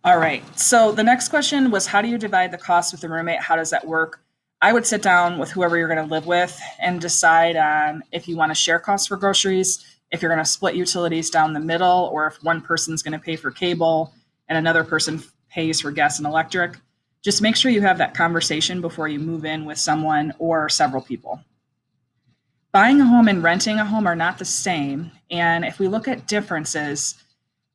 All right. So the next question was, how do you divide the cost with a roommate? How does that work? I would sit down with whoever you're going to live with and decide on if you want to share costs for groceries, if you're going to split utilities down the middle, or if one person's going to pay for cable and another person pays for gas and electric. Just make sure you have that conversation before you move in with someone or several people. Buying a home and renting a home are not the same. And if we look at differences,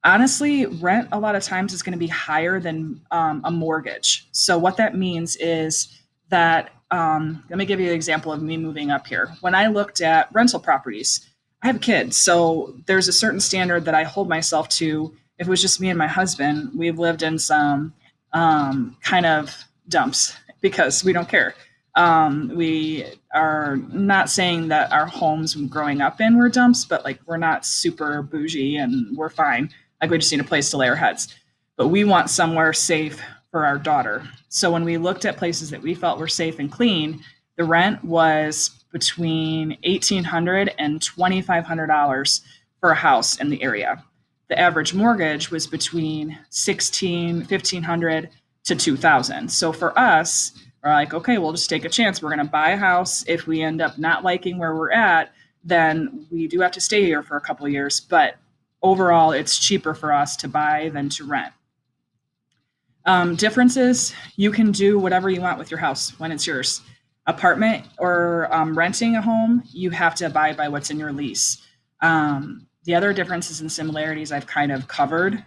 honestly, rent a lot of times is going to be higher than a mortgage. So what that means is that let me give you an example of me moving up here. When I looked at rental properties, I have kids, so there's a certain standard that I hold myself to. If it was just me and my husband, we've lived in some kind of dumps because we don't care. We are not saying that our homes growing up in were dumps, but like we're not super bougie and we're fine. Like we just need a place to lay our heads. But we want somewhere safe for our daughter. So when we looked at places that we felt were safe and clean, the rent was between $1,800 and $2,500 for a house in the area. The average mortgage was between $1,500 to $2,000. So for us, we're like, okay, we'll just take a chance. We're going to buy a house. If we end up not liking where we're at, then we do have to stay here for a couple of years. But overall, it's cheaper for us to buy than to rent. Differences, you can do whatever you want with your house when it's yours. Apartment or renting a home, you have to abide by what's in your lease. The other differences and similarities I've kind of covered.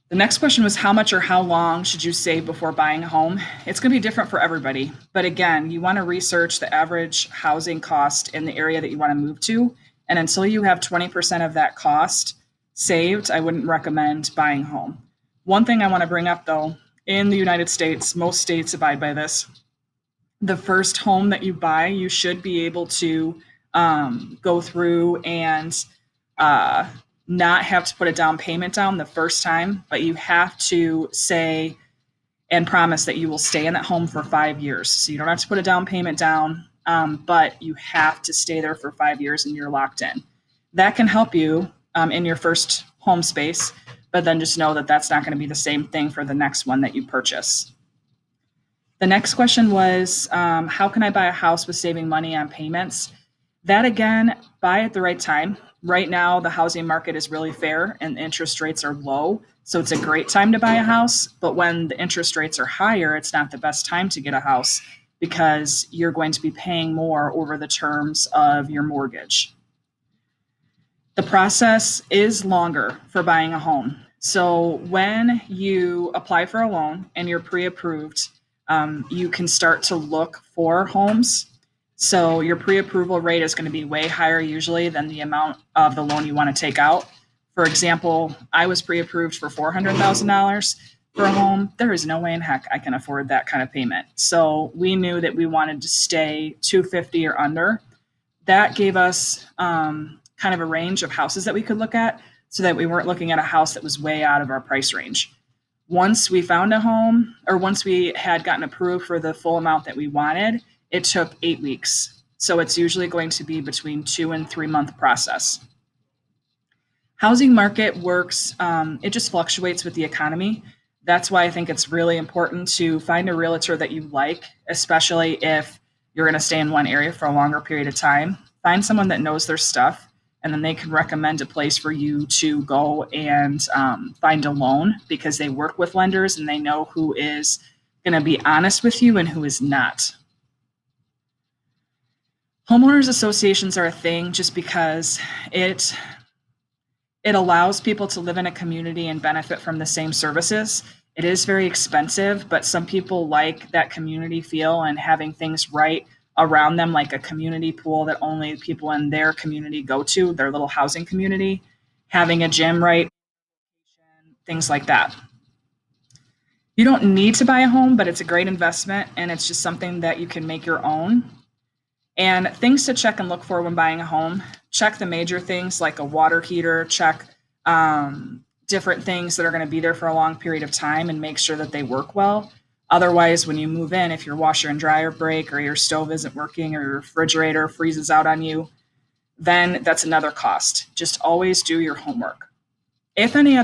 The next question was, how much or how long should you save before buying a home? It's going to be different for everybody. But again, you want to research the average housing cost in the area that you want to move to. And until you have 20% of that cost saved, I wouldn't recommend buying a home. One thing I want to bring up though, in the United States, most states abide by this. The first home that you buy, you should be able to go through and not have to put a down payment down the first time, but you have to say and promise that you will stay in that home for 5 years. So you don't have to put a down payment down, but you have to stay there for 5 years and you're locked in. That can help you in your first home space, but then just know that that's not going to be the same thing for the next one that you purchase. The next question was, how can I buy a house with saving money on payments? That again, buy at the right time. Right now, the housing market is really fair and interest rates are low. So it's a great time to buy a house. But when the interest rates are higher, it's not the best time to get a house because you're going to be paying more over the terms of your mortgage. The process is longer for buying a home. So when you apply for a loan and you're pre-approved, you can start to look for homes. So your pre-approval rate is going to be way higher usually than the amount of the loan you want to take out. For example, I was pre-approved for $400,000 for a home. There is no way in heck I can afford that kind of payment. So we knew that we wanted to stay 250 or under. That gave us kind of a range of houses that we could look at so that we weren't looking at a house that was way out of our price range. Once we found a home, or once we had gotten approved for the full amount that we wanted, it took 8 weeks. So it's usually going to be between 2 and 3 month process. Housing market works, it just fluctuates with the economy. That's why I think it's really important to find a realtor that you like, especially if you're going to stay in one area for a longer period of time. Find someone that knows their stuff, and then they can recommend a place for you to go and find a loan because they work with lenders and they know who is going to be honest with you and who is not. Homeowners associations are a thing just because it allows people to live in a community and benefit from the same services. It is very expensive, but some people like that community feel and having things right around them, like a community pool that only people in their community go to, their little housing community, having a gym right, things like that. You don't need to buy a home, but it's a great investment and it's just something that you can make your own. And things to check and look for when buying a home: check the major things like a water heater, check different things that are going to be there for a long period of time and make sure that they work well. Otherwise, when you move in, if your washer and dryer break or your stove isn't working or your refrigerator freezes out on you, then that's another cost. Just always do your homework. If any